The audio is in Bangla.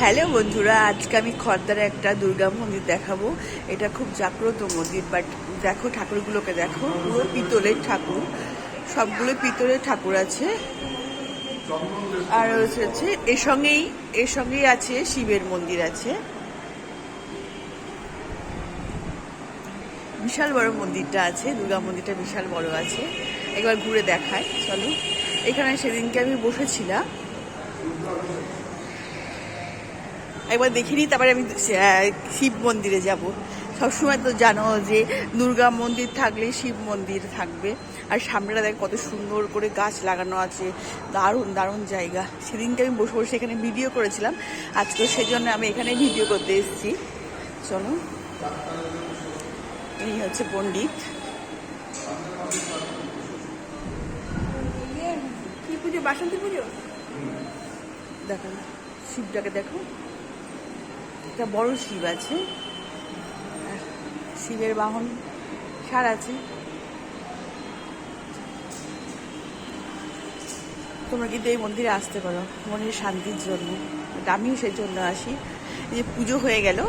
হ্যালো বন্ধুরা, আজকে আমি খড়দারে একটা দুর্গা মন্দির দেখাবো। এটা খুব জাগ্রত মন্দির, বাট দেখো ঠাকুরগুলোকে দেখো, পুরো পিতলের ঠাকুর, সবগুলো পিতলের ঠাকুর আছে। আর হচ্ছে এর সঙ্গেই আছে শিবের মন্দির আছে। বিশাল বড় মন্দিরটা আছে, দুর্গা মন্দিরটা বিশাল বড় আছে। একবার ঘুরে দেখায়, চলো। এখানে সেদিনকে আমি বসেছিলাম, একবার দেখে নিই, তারপরে আমি শিব মন্দিরে যাব। সবসময় তো জানো যে দুর্গা মন্দির থাকলে শিব মন্দির থাকবে। আর সামনেটা দেখ কত সুন্দর করে গাছ লাগানো আছে, দারুণ দারুণ জায়গা। সেদিনকে আমি বসে বসে এখানে ভিডিও করেছিলাম, আজকে সেজন্য আমি এখানে ভিডিও করতে এসেছি। চলো, এই হচ্ছে পণ্ডিত। কি পুজো? বাসন্তী পুজো। দেখো শিবটাকে দেখো, একটা বড় শিব আছে, শিবের বাহন ষাঁড় আছে। তোমরা কিন্তু এই মন্দিরে আসতে পারো মনের শান্তির জন্য, আমিও সেই জন্য আসি। এই যে পুজো হয়ে গেল,